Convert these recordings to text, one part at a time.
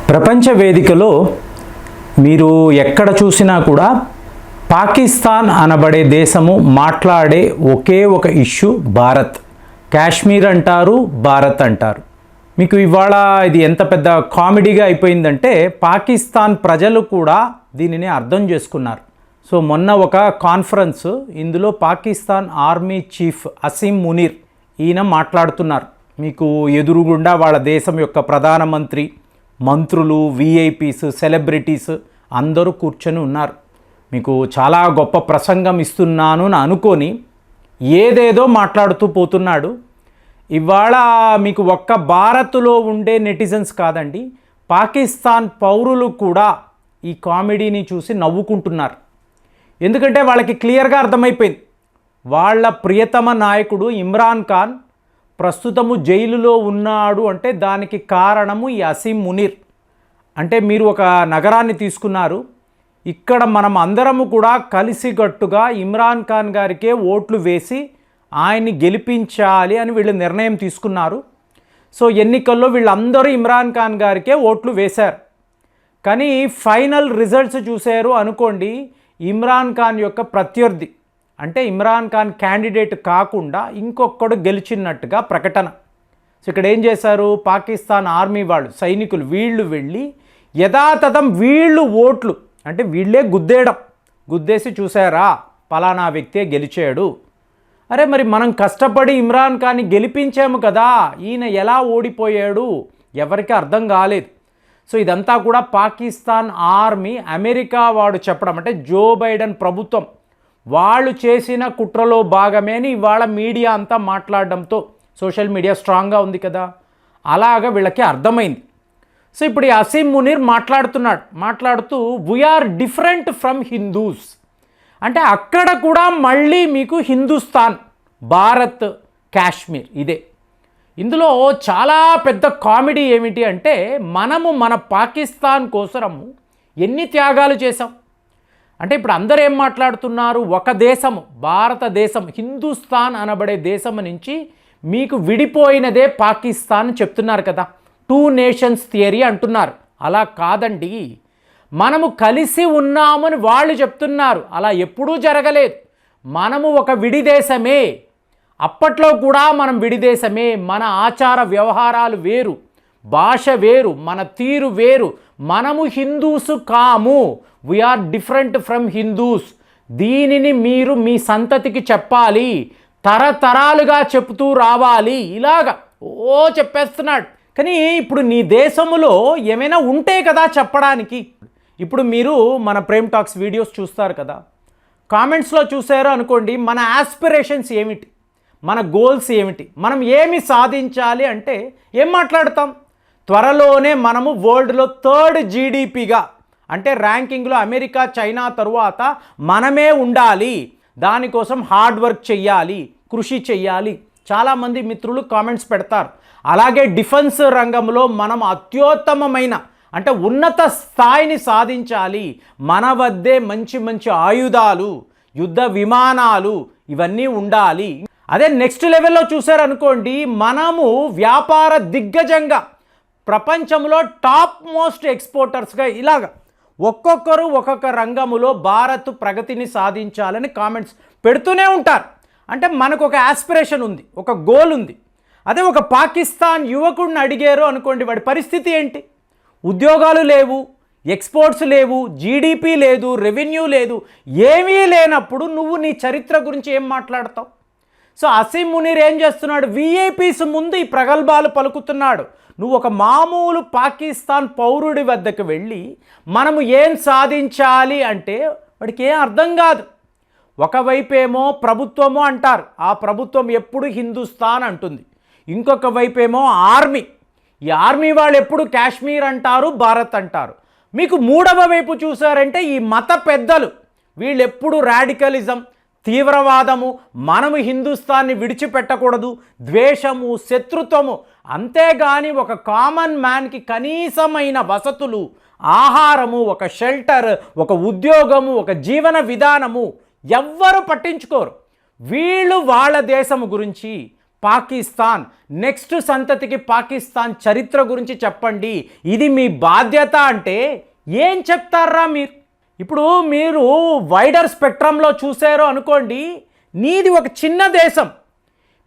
ప్రపంచ వేదికలో మీరు ఎక్కడ చూసినా కూడా పాకిస్తాన్ అనబడే దేశము మాట్లాడే ఒకే ఒక ఇష్యూ భారత్. కాశ్మీర్ అంటారు, భారత్ అంటారు. మీకు ఇవాళ ఇది ఎంత పెద్ద కామెడీగా అయిపోయిందంటే పాకిస్తాన్ ప్రజలు కూడా దీనిని అర్థం చేసుకున్నారు. సో మొన్న ఒక కాన్ఫరెన్స్, ఇందులో పాకిస్తాన్ ఆర్మీ చీఫ్ అసీం మునీర్ ఈయన మాట్లాడుతున్నారు. మీకు ఎదురుగుండా వాళ్ళ దేశం యొక్క ప్రధానమంత్రి, మంత్రులు, విఐపీస్, సెలబ్రిటీస్ అందరూ కూర్చొని ఉన్నారు. మీకు చాలా గొప్ప ప్రసంగం ఇస్తున్నాను అని అనుకొని ఏదేదో మాట్లాడుతూ పోతున్నాడు. ఇవాళ మీకు ఒక్క భారత్లో ఉండే నెటిజన్స్ కాదండి, పాకిస్తాన్ పౌరులు కూడా ఈ కామెడీని చూసి నవ్వుకుంటున్నారు. ఎందుకంటే వాళ్ళకి క్లియర్గా అర్థమైపోయింది, వాళ్ళ ప్రియతమ నాయకుడు ఇమ్రాన్ ఖాన్ ప్రస్తుతము జైలులో ఉన్నాడు అంటే దానికి కారణము ఈ అసీం మునీర్. అంటే మీరు ఒక నగరాన్ని తీసుకున్నారు, ఇక్కడ మనం అందరము కూడా కలిసికట్టుగా ఇమ్రాన్ ఖాన్ గారికే ఓట్లు వేసి ఆయన్ని గెలిపించాలి అని వీళ్ళు నిర్ణయం తీసుకున్నారు. సో ఎన్నికల్లో వీళ్ళందరూ ఇమ్రాన్ ఖాన్ గారికే ఓట్లు వేశారు. కానీ ఫైనల్ రిజల్ట్స్ చూశారు అనుకోండి, ఇమ్రాన్ ఖాన్ యొక్క ప్రత్యర్థి అంటే ఇమ్రాన్ ఖాన్ క్యాండిడేట్ కాకుండా ఇంకొకడు గెలిచినట్టుగా ప్రకటన. సో ఇక్కడ ఏం చేశారు, పాకిస్తాన్ ఆర్మీ వాళ్ళు, సైనికులు వీళ్ళు వెళ్ళి యథాతథం వీళ్ళు ఓట్లు అంటే వీళ్ళే గుద్దేసి చూసారా పలానా వ్యక్తే గెలిచాడు. అరే మరి మనం కష్టపడి ఇమ్రాన్ ఖాన్ని గెలిపించాము కదా, ఈయన ఎలా ఓడిపోయాడు ఎవరికి అర్థం కాలేదు. సో ఇదంతా కూడా పాకిస్తాన్ ఆర్మీ, అమెరికా వాడు చెప్పడం, అంటే జో బైడెన్ ప్రభుత్వం వాళ్ళు చేసిన కుట్రలో భాగమే అని ఇవాళ మీడియా అంతా మాట్లాడడంతో, సోషల్ మీడియా స్ట్రాంగ్గా ఉంది కదా, అలాగా వీళ్ళకి అర్థమైంది. సో ఇప్పుడు ఈ అసీం మునీర్ మాట్లాడుతూ వీఆర్ డిఫరెంట్ ఫ్రమ్ హిందూస్, అంటే అక్కడ కూడా మళ్ళీ మీకు హిందుస్థాన్, భారత్, కాశ్మీర్ ఇదే. ఇందులో చాలా పెద్ద కామెడీ ఏమిటి అంటే, మనము మన పాకిస్తాన్ కోసము ఎన్ని త్యాగాలు చేసాం. అంటే ఇప్పుడు అందరూ ఏం మాట్లాడుతున్నారు, ఒక దేశము భారతదేశం, హిందుస్థాన్ అనబడే దేశం నుంచి మీకు విడిపోయినదే పాకిస్తాన్ చెప్తున్నారు కదా, 2 నేషన్స్ థియరీ అంటున్నారు. అలా కాదండి, మనము కలిసి ఉన్నామని వాళ్ళు చెప్తున్నారు. అలా ఎప్పుడూ జరగలేదు. మనము ఒక విడిదేశమే, అప్పట్లో కూడా మనం విడిదేశమే. మన ఆచార వ్యవహారాలు వేరు, భాష వేరు, మన తీరు వేరు. మనము హిందూస్ కాము, వీఆర్ డిఫరెంట్ ఫ్రమ్ హిందూస్. దీనిని మీరు మీ సంతతికి చెప్పాలి, తరతరాలుగా చెప్తూ రావాలి. ఇలాగా చెప్పేస్తున్నాడు. కానీ ఇప్పుడు నీ దేశంలో ఏమైనా ఉంటే కదా చెప్పడానికి. ఇప్పుడు మీరు మన ప్రేమ్ టాక్స్ వీడియోస్ చూస్తారు కదా, కామెంట్స్లో చూసారు అనుకోండి, మన ఆస్పిరేషన్స్ ఏమిటి, మన గోల్స్ ఏమిటి, మనం ఏమి సాధించాలి అంటే ఏం మాట్లాడతాం. త్వరలోనే మనము వరల్డ్లో 3rd జీడిపిగా, అంటే ర్యాంకింగ్లో అమెరికా, చైనా తరువాత మనమే ఉండాలి, దానికోసం హార్డ్ వర్క్ చెయ్యాలి, కృషి చెయ్యాలి. చాలామంది మిత్రులు కామెంట్స్ పెడతారు. అలాగే డిఫెన్స్ రంగంలో మనం అత్యుత్తమమైన, అంటే ఉన్నత స్థాయిని సాధించాలి, మన వద్దే మంచి మంచి ఆయుధాలు, యుద్ధ విమానాలు ఇవన్నీ ఉండాలి. అదే నెక్స్ట్ లెవెల్లో చూసారనుకోండి, మనము వ్యాపార దిగ్గజంగా, ప్రపంచంలో టాప్ మోస్ట్ ఎక్స్పోర్టర్స్గా, ఇలాగా ఒక్కొక్కరు ఒక్కొక్క రంగములో భారత్ ప్రగతిని సాధించాలని కామెంట్స్ పెడుతూనే ఉంటారు. అంటే మనకు ఒక ఆస్పిరేషన్ ఉంది, ఒక గోల్ ఉంది. అదే ఒక పాకిస్తాన్ యువకుడిని అడిగారు అనుకోండి, వాడి పరిస్థితి ఏంటి, ఉద్యోగాలు లేవు, ఎక్స్పోర్ట్స్ లేవు, జీడిపి లేదు, రెవెన్యూ లేదు, ఏమీ లేనప్పుడు నువ్వు నీ చరిత్ర గురించి ఏం మాట్లాడతావు. సో అసీం మునీర్ ఏం చేస్తున్నాడు, విఐపీస్ ముందు ఈ ప్రగల్భాలు పలుకుతున్నాడు. నువ్వు ఒక మామూలు పాకిస్తాన్ పౌరుడి వద్దకు వెళ్ళి మనము ఏం సాధించాలి అంటే వాడికి ఏం అర్థం కాదు. ఒకవైపేమో ప్రభుత్వము అంటారు, ఆ ప్రభుత్వం ఎప్పుడు హిందుస్థాన్ అంటుంది. ఇంకొక వైపేమో ఆర్మీ, ఈ ఆర్మీ వాళ్ళు ఎప్పుడు కాశ్మీర్ అంటారు, భారత్ అంటారు. మీకు మూడవ వైపు చూసారంటే ఈ మత పెద్దలు, వీళ్ళు ఎప్పుడు రాడికలిజం, తీవ్రవాదము, మనము హిందుస్థాన్ని విడిచిపెట్టకూడదు, ద్వేషము, శత్రుత్వము. అంతేగాని ఒక కామన్ మ్యాన్కి కనీసమైన వసతులు, ఆహారము, ఒక షెల్టర్, ఒక ఉద్యోగము, ఒక జీవన విధానము ఎవ్వరు పట్టించుకోరు. వీళ్ళు వాళ్ళ దేశము గురించి, పాకిస్తాన్, నెక్స్ట్ సంతతికి పాకిస్తాన్ చరిత్ర గురించి చెప్పండి, ఇది మీ బాధ్యత అంటే ఏం చెప్తారా మీరు? ఇప్పుడు మీరు వైడర్ స్పెక్ట్రంలో చూసారో అనుకోండి, నీది ఒక చిన్న దేశం,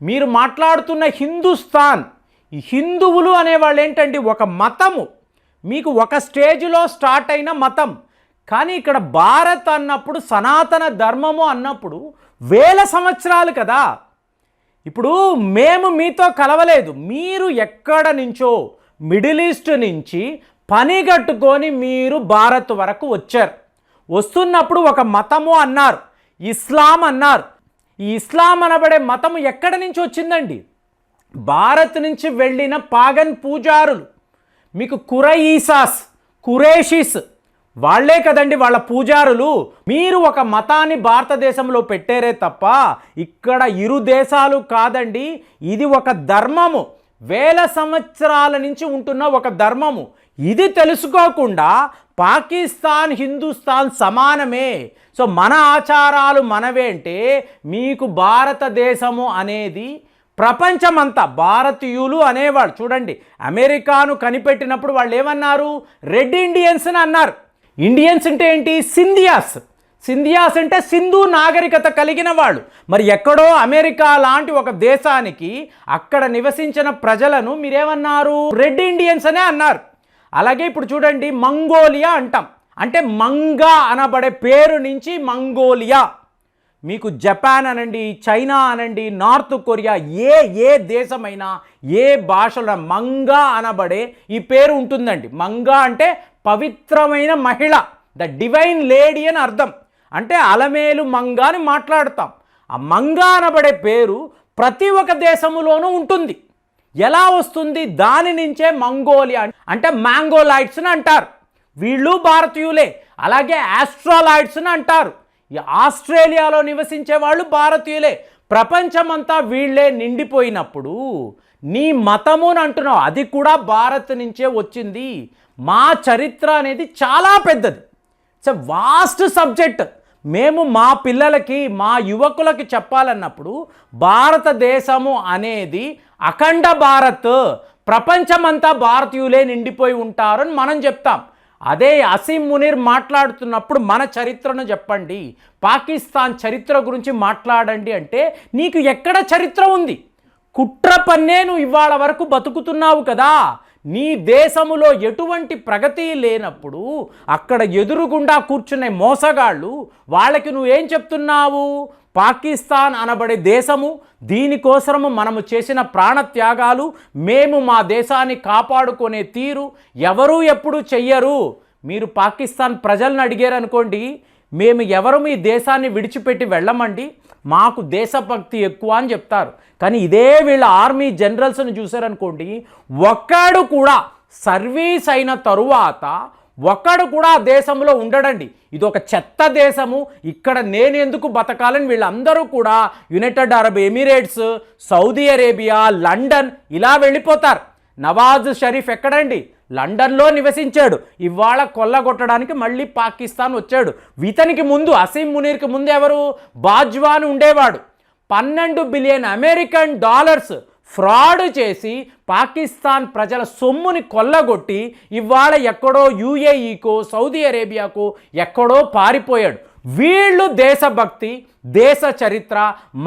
మీరు మాట్లాడుతున్న హిందుస్థాన్, ఈ హిందువులు అనేవాళ్ళు ఏంటండి ఒక మతము, మీకు ఒక స్టేజ్లో స్టార్ట్ అయిన మతం. కానీ ఇక్కడ భారత్ అన్నప్పుడు సనాతన ధర్మము అన్నప్పుడు వేల సంవత్సరాలు కదా. ఇప్పుడు మేము మీతో కలవలేదు, మీరు ఎక్కడ నుంచో మిడిల్ ఈస్ట్ నుంచి పని కట్టుకొని మీరు భారత్ వరకు వచ్చారు. వస్తున్నప్పుడు ఒక మతము అన్నారు, ఇస్లాం అన్నారు. ఈ ఇస్లాం అనబడే మతము ఎక్కడి నుంచి వచ్చిందండి? భారత్ నుంచి వెళ్ళిన పాగన్ పూజారులు, మీకు కురైసాస్, కురేషిస్ వాళ్ళే కదండి వాళ్ళ పూజారులు. మీరు ఒక మతాన్ని భారతదేశంలో పెట్టారే తప్ప ఇక్కడ ఇరు దేశాలు కాదండి, ఇది ఒక ధర్మము, వేల సంవత్సరాల నుంచి ఉంటున్న ఒక ధర్మము. ఇది తెలుసుకోకుండా పాకిస్తాన్ హిందుస్థాన్ సమానమే, సో మన ఆచారాలు మనవే అంటే మీకు భారతదేశము అనేది ప్రపంచమంతా భారతీయులు అనేవాళ్ళు. చూడండి, అమెరికాను కనిపెట్టినప్పుడు వాళ్ళు ఏమన్నారు? రెడ్ ఇండియన్స్ అని అన్నారు. ఇండియన్స్ అంటే ఏంటి? సింధియాస్. సింధియాస్ అంటే సింధు నాగరికత కలిగిన వాళ్ళు. మరి ఎక్కడో అమెరికా లాంటి ఒక దేశానికి అక్కడ నివసించిన ప్రజలను మీరేమన్నారు? రెడ్ ఇండియన్స్ అనే అన్నారు. అలాగే ఇప్పుడు చూడండి, మంగోలియా అంటాం, అంటే మంగా అనబడే పేరు నుంచి మంగోలియా. మీకు జపాన్ అనండి, చైనా అనండి, నార్త్ కొరియా, ఏ దేశమైనా ఏ భాషలో మంగా అనబడే ఈ పేరు ఉంటుందండి. మంగా అంటే పవిత్రమైన మహిళ, ద డివైన్ లేడీ అని అర్థం. అంటే అలమేలు మంగా అని మాట్లాడతాం. ఆ మంగా అనబడే పేరు ప్రతి ఒక్క దేశములోనూ ఉంటుంది. ఎలా వస్తుంది? దాని నుంచే మంగోలియా అంటే మ్యాంగోలాయిడ్స్ అని అంటారు, వీళ్ళు భారతీయులే. అలాగే ఆస్ట్రాలాయిడ్స్ అని అంటారు, ఈ ఆస్ట్రేలియాలో నివసించే వాళ్ళు భారతీయులే. ప్రపంచమంతా వీళ్ళే నిండిపోయినప్పుడు నీ మతము అని అంటున్నావు, అది కూడా భారత్ నుంచే వచ్చింది. మా చరిత్ర అనేది చాలా పెద్దది, ఇట్స్ ఎ వాస్ట్ సబ్జెక్ట్. మేము మా పిల్లలకి, మా యువకులకి చెప్పాలన్నప్పుడు భారతదేశము అనేది అఖండ భారత్, ప్రపంచమంతా భారతీయులే నిండిపోయి ఉంటారని మనం చెప్తాం. అదే అసీం మునీర్ మాట్లాడుతున్నప్పుడు మన చరిత్రను చెప్పండి, పాకిస్తాన్ చరిత్ర గురించి మాట్లాడండి అంటే నీకు ఎక్కడ చరిత్ర ఉంది? కుట్ర పన్నే నువ్వు ఇవాళ వరకు బతుకుతున్నావు కదా. నీ దేశములో ఎటువంటి ప్రగతి లేనప్పుడు అక్కడ ఎదురుగుండా కూర్చునే మోసగాళ్ళు వాళ్ళకి నువ్వేం చెప్తున్నావు? పాకిస్తాన్ అనబడే దేశము, దీనికోసము మనము చేసిన ప్రాణత్యాగాలు, మేము మా దేశాన్ని కాపాడుకునే తీరు ఎవరూ ఎప్పుడు చెయ్యరు. మీరు పాకిస్తాన్ ప్రజలను అడిగారు అనుకోండి, మేము ఎవరు మీ దేశాన్ని విడిచిపెట్టి వెళ్ళమండి, మాకు దేశభక్తి ఎక్కువ అని చెప్తారు. కానీ ఇదే వీళ్ళ ఆర్మీ జనరల్స్ని చూసారనుకోండి, ఒక్కడు కూడా సర్వీస్ అయిన తరువాత ఒక్కడు కూడా ఆ దేశంలో ఉండడండి. ఇది ఒక చెత్త దేశము, ఇక్కడ నేను ఎందుకు బతకాలని వీళ్ళందరూ కూడా United Arab Emirates, Saudi Arabia, London ఇలా వెళ్ళిపోతారు. నవాజ్ షరీఫ్ ఎక్కడండి? లండన్లో నివసించాడు. ఇవాళ కొల్లగొట్టడానికి మళ్ళీ పాకిస్తాన్ వచ్చాడు. ఇతనికి ముందు, అసీం మునీర్కి ముందు ఎవరు? బాజ్వాన్ ఉండేవాడు. 12 బిలియన్ అమెరికన్ డాలర్స్ ఫ్రాడ్ చేసి పాకిస్తాన్ ప్రజల సొమ్ముని కొల్లగొట్టి ఇవాళ ఎక్కడో యుఏఈకో, సౌదీ అరేబియాకో ఎక్కడో పారిపోయాడు. వీళ్ళు దేశభక్తి, దేశ చరిత్ర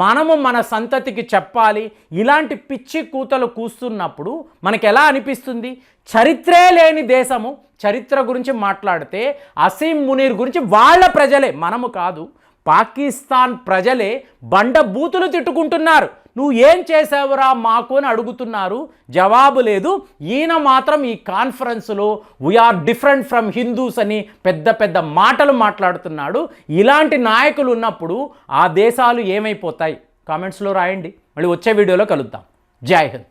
మనము మన సంతతికి చెప్పాలి. ఇలాంటి పిచ్చి కూతలు కూస్తున్నప్పుడు మనకు ఎలా అనిపిస్తుంది? చరిత్రే లేని దేశము చరిత్ర గురించి మాట్లాడితే అసీం మునీర్ గురించి వాళ్ళ ప్రజలే, మనము కాదు, పాకిస్తాన్ ప్రజలే బండబూతులు తిట్టుకుంటున్నారు. నువ్వు ఏం చేసావురా మాకు అని అడుగుతున్నారు, జవాబు లేదు. ఈయన మాత్రం ఈ కాన్ఫరెన్స్లో వీఆర్ డిఫరెంట్ ఫ్రమ్ హిందూస్ అని పెద్ద పెద్ద మాటలు మాట్లాడుతున్నాడు. ఇలాంటి నాయకులు ఉన్నప్పుడు ఆ దేశాలు ఏమైపోతాయి? కామెంట్స్లో రాయండి. మళ్ళీ వచ్చే వీడియోలో కలుద్దాం. జై హింద్.